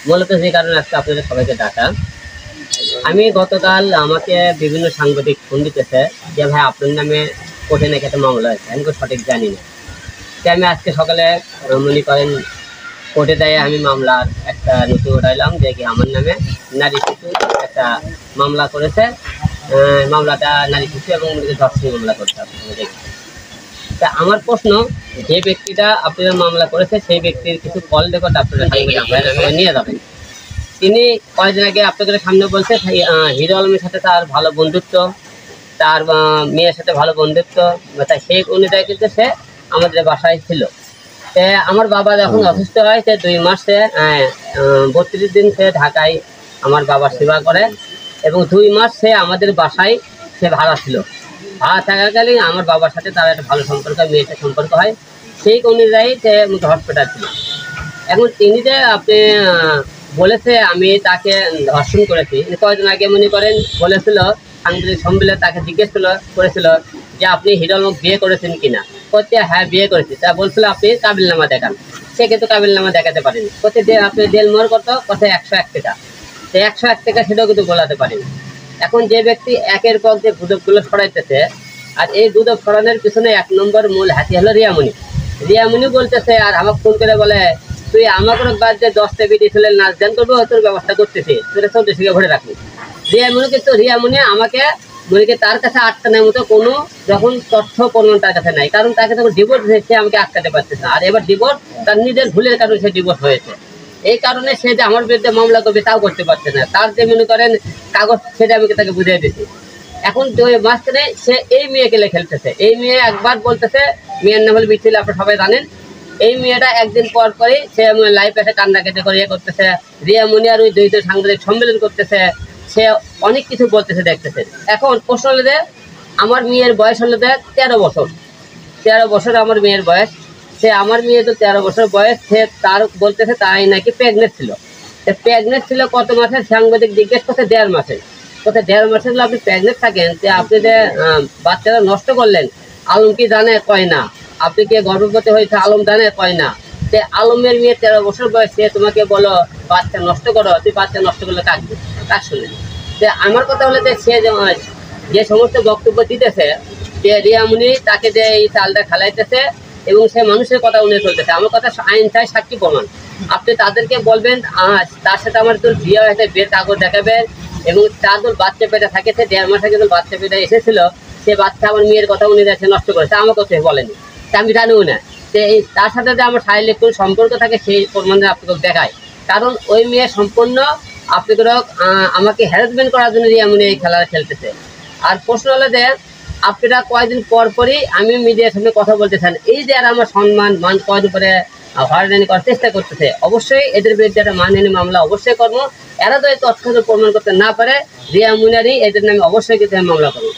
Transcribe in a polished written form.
মূলত যে কারণে আজকে আপনাদের সবাইকে ডাকা, আমি গতকাল আমাকে বিভিন্ন সাংবাদিক ফোন দিতেছে যে ভাই আপনার নামে কোর্টে নাকি একটা মামলা হয়েছে, আমি সঠিক জানি না। আমি আজকে সকালে মনে করেন কোর্টে দেয় আমি মামলার একটা নথি উঠাইলাম যে কি আমার নামে নারী শিশু একটা মামলা করেছে। মামলাটা নারী শিশু এবং ধর্ষণ মামলা করতে আপনি দেখি। তা আমার প্রশ্ন, যে ব্যক্তিটা আপনারা মামলা করেছে সেই ব্যক্তির কিছু কল রেকর্ড আপনারা নিয়ে যাবেন। তিনি কয়েকদিন আগে আপনাদের সামনে বলছে হিরো আলমের সাথে তার ভালো বন্ধুত্ব, তার মেয়ের সাথে ভালো বন্ধুত্ব, তাই সেই অনুযায়ী কিন্তু সে আমাদের বাসায় ছিল। আমার বাবা যখন অসুস্থ হয় সে 2 মাসে 32 দিন সে ঢাকায় আমার বাবার সেবা করে এবং 2 মাস সে আমাদের বাসায় সে ভাড়া ছিল। ভাড়া থাকাকালীন আমার বাবার সাথে তার একটা ভালো সম্পর্ক, মেয়েটার সম্পর্ক হয়, সেই অনুযায়ী সে হসপিটাল ছিল। এখন তিনি যে আপনি বলেছে আমি তাকে ধর্ষণ করেছি, কয়েকদিন আগে মনে করেন বলেছিল সাংবাদিক সম্মেলনে তাকে জিজ্ঞেস করেছিল যে আপনি হিরো আলম বিয়ে করেছেন কিনা, কোথায় হ্যাঁ বিয়ে করেছি। তা বলছিল আপনি কাবিলনামা দেখান, সে কিন্তু কাবিলনামা দেখাতে পারেনি। কোথায় আপনি দেলমোহর কত, কোথায় 101 টাকা, সে 101 টাকা সেটাও কিন্তু বলাতে পারেনি। এখন যে ব্যক্তি একের পর যে গুজবগুলো ছড়াইতেছে, আর এই গুজব ছড়ানোর পিছনে 1 নম্বর মূল হাতি হলো রিয়ামণি। রিয়ামণি বলতেছে আর আমাকে ফোন করে বলে তুই আমাকে বাদ দিয়ে 10টা বিটি ছেলে নাচ গান করবো, তোর ব্যবস্থা করতেছি, তোর 14 টাকা ভরে রাখবি। রিয়ামণি কিন্তু রিয়ামণি আমাকে মনে কি তার কাছে আটকানোর মতো কোনো যখন তথ্য প্রমাণ তার কাছে নাই, কারণ তাকে তখন ডিভোর্স হয়েছে, আমাকে আটকাতে পারতেছে না। আর এবার ডিভোর্স তার নিজের ভুলের কারণে সে ডিভোর্স হয়েছে, এই কারণে সে যে আমার বিরুদ্ধে মামলা করবে তাও করতে পারছে না। তার যে মনে করেন কাগজ সেটা আমি তাকে বুঝিয়ে দিচ্ছি। এখন মাঝখানে সে এই মেয়েকে খেলতেছে, এই মেয়ে একবার বলতেছে মেয়ের নাম হল বিচ্ছিল, আপনারা সবাই জানেন। এই মেয়েটা একদিন পর পরই সে লাইভ এসে কান্না কেটে করে ইয়ে করতেছে, রিয়ামণি আর ওই 2 সাংবাদিক সম্মেলন করতেছে, সে অনেক কিছু বলতেছে দেখতেছে। এখন প্রশ্ন হলো যে আমার মেয়ের বয়স হলো 13 বছর, 13 বছর আমার মেয়ের বয়স। সে আমার মেয়ে তো 13 বছর বয়স, সে তার বলতেছে তাই নাকি প্রেগনেন্ট ছিল। প্রেগনেন্ট ছিল কত মাসে, সাংবাদিক জিজ্ঞেস করছে 1.5 মাসে। কোথায় 1.5 মাসে আপনি প্রেগনেন্ট থাকেন, যে আপনি যে বাচ্চারা নষ্ট করলেন, আলম কি জানে, কয় না। আপনি কি গর্ভবতী হয়েছে, আলম জানে, কয় না। সে আলমের মেয়ে 13 বছর বয়স, সে তোমাকে বলো বাচ্চা নষ্ট করো, তুই বাচ্চা নষ্ট করলে কাক শুনে। যে আমার কথা হলো যে সে যে সমস্ত বক্তব্য দিতেছে, যে রিয়ামণি তাকে যে এই চালটা খেলাইতেছে এবং সে মানুষের কথা উনি চলতেছে, আমার কথা আইন চাই সাক্ষী প্রমাণ। আপনি তাদেরকে বলবেন তার সাথে আমার তোর বিয়ে হয়েছে, বিয়ের কাগজ দেখাবেন এবং তার তোর বাচ্চা পেটে থাকেছে, 1.5 মাস আগে বাচ্চা পেটে এসেছিল, সে বাচ্চা আমার মেয়ের কথা উনি যাচ্ছে নষ্ট করেছে, আমার কথা বলেনি, আমি জানিও না। তার সাথে যে আমার শারীরিক কোনো সম্পর্ক থাকে সেই প্রমাণে আপনাকে দেখায়, কারণ ওই মেয়ে সম্পূর্ণ আপনাদের আমাকে হ্যারাসমেন্ট করার জন্য রিয়ামণি এই খেলা খেলতেছে। আর প্রশ্ন হলো যে আপনারা কয়েকদিন পর পরই আমি মিডিয়ার সামনে কথা বলতেছেন, এই যে আর আমার সম্মান মান কয়েক উপরে হয়রানি করার চেষ্টা করতেছে, অবশ্যই এদের বিরুদ্ধে একটা মানহানি মামলা অবশ্যই করবো। এরা যদি তথ্য প্রমাণ করতে না পারে রিয়ামণি এদের নামে অবশ্যই কিন্তু মামলা করবো।